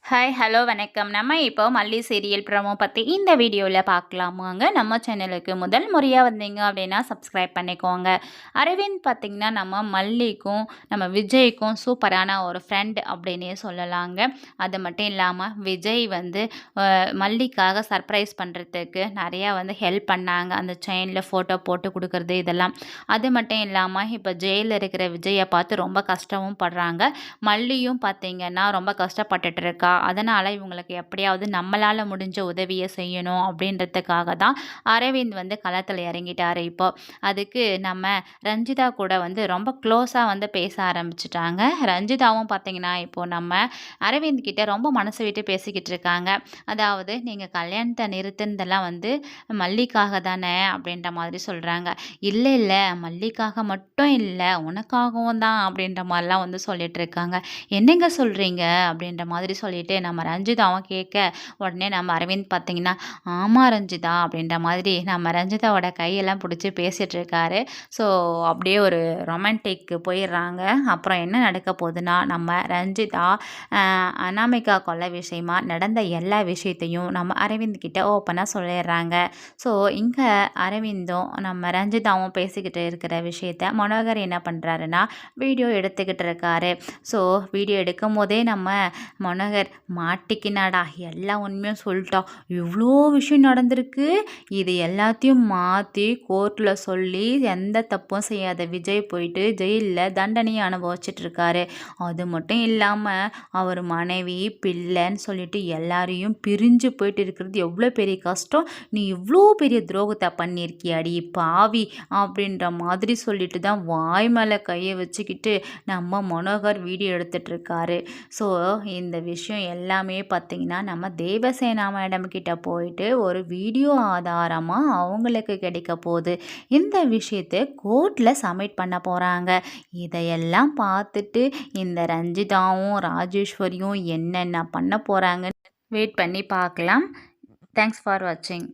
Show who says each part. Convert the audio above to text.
Speaker 1: Hi hello வணக்கம். நம்ம இப்போ மல்லி சீரியல் ப்ரோமோ பற்றி இந்த வீடியோவில் பார்க்கலாமாங்க. நம்ம சேனலுக்கு முதல் முறையாக வந்தீங்க அப்படின்னா சப்ஸ்கிரைப் பண்ணிக்கோங்க. அரவிந்த் பார்த்திங்கன்னா நம்ம மல்லிக்கும் நம்ம விஜய்க்கும் சூப்பரான ஒரு ஃப்ரெண்ட் அப்படின்னே சொல்லலாங்க. அது மட்டும் இல்லாமல் விஜய் வந்து மல்லிக்காக சர்ப்ரைஸ் பண்ணுறதுக்கு நிறையா வந்து ஹெல்ப் பண்ணாங்க. அந்த செயினில் ஃபோட்டோ போட்டு கொடுக்குறது இதெல்லாம். அது மட்டும் இல்லாமல் இப்போ ஜெயிலில் இருக்கிற விஜயை பார்த்து ரொம்ப கஷ்டமும் படுறாங்க. மல்லியும் பார்த்திங்கன்னா ரொம்ப கஷ்டப்பட்டுட்டு இருக்கா. அதனால் இவங்களுக்கு எப்படியாவது நம்மளால் முடிஞ்ச உதவியை செய்யணும் அப்படின்றதுக்காக தான் அரவிந்த் வந்து களத்தில் இறங்கிட்டார். இப்போ அதுக்கு நம்ம ரஞ்சிதா கூட வந்து ரொம்ப க்ளோஸாக வந்து பேச ஆரம்பிச்சிட்டாங்க. ரஞ்சிதாவும் பார்த்திங்கன்னா இப்போது நம்ம அரவிந்த் கிட்ட ரொம்ப மனசு விட்டு பேசிக்கிட்டு இருக்காங்க. அதாவது நீங்கள் கல்யாணத்தை நிறுத்துனதெல்லாம் வந்து மல்லிக்காக தானே அப்படின்ற மாதிரி சொல்கிறாங்க. இல்லை இல்லை மல்லிக்காக மட்டும் இல்லை உனக்காகவும் தான் அப்படின்ற மாதிரிலாம் வந்து சொல்லிட்டு இருக்காங்க. என்னங்க சொல்கிறீங்க அப்படின்ற மாதிரி சொல்லிட்டு நம்ம ரஞ்சிதாவும் கேட்க உடனே நம்ம அரவிந்த் பார்த்திங்கன்னா ஆமாம் ரஞ்சிதா அப்படின்ற மாதிரி நம்ம ரஞ்சிதாவோட கையெல்லாம் பிடிச்சி பேசிகிட்டு இருக்காரு. ஸோ அப்படியே ஒரு ரொமான்டிக்கு போயிடுறாங்க. அப்புறம் என்ன நடக்க போகுதுன்னா நம்ம ரஞ்சிதா அனாமிகா கொலை விஷயமா நடந்த எல்லா விஷயத்தையும் நம்ம அரவிந்த் கிட்ட ஓப்பனாக சொல்லிடுறாங்க. ஸோ இங்கே அரவிந்தும் நம்ம ரஞ்சிதாவும் பேசிக்கிட்டு இருக்கிற விஷயத்த மனோகர் என்ன பண்ணுறாருன்னா வீடியோ எடுத்துக்கிட்டு இருக்காரு. ஸோ வீடியோ எடுக்கும் போதே நம்ம மனோகர் மாட்டிக்கினாடா எல்லா உண்மையும் சொல்லிட்டா, இவ்வளோ விஷயம் நடந்திருக்கு, இது எல்லாத்தையும் மாற்றி கோர்ட்டில் சொல்லி எந்த தப்பும் செய்யாத விஜய் போயிட்டு ஜெயிலில் தண்டனையை அனுபவிச்சுட்டு இருக்காரு. அது மட்டும் இல்லாமல் அவர் மனைவி பிள்ளைன்னு சொல்லிட்டு எல்லாரையும் பிரிஞ்சு போயிட்டு இருக்கிறது எவ்வளோ பெரிய கஷ்டம், நீ இவ்வளோ பெரிய துரோகத்தை பண்ணியிருக்கியாடி பாவி அப்படின்ற மாதிரி சொல்லிட்டு தான் வாய் மேலே கையை வச்சுக்கிட்டு நம்ம மனோகர் வீடியோ எடுத்துகிட்டு இருக்காரு. ஸோ இந்த விஷயம் எல்லாமே பார்த்திங்கன்னா நம்ம தேவசேனா மேடம் கிட்ட போயிட்டு ஒரு வீடியோ ஆதாரமாக அவங்களுக்கு கிடைக்க போகுது. இந்த விஷயத்தை கோர்ட்டில் சப்மிட் பண்ண போகிறாங்க. இதையெல்லாம் பார்த்துட்டு இந்த ரஞ்சிதாவும் ராஜேஸ்வரியும் என்னென்ன பண்ண போகிறாங்கன்னு வெயிட் பண்ணி பார்க்கலாம். தேங்க்ஸ் ஃபார் வாட்சிங்.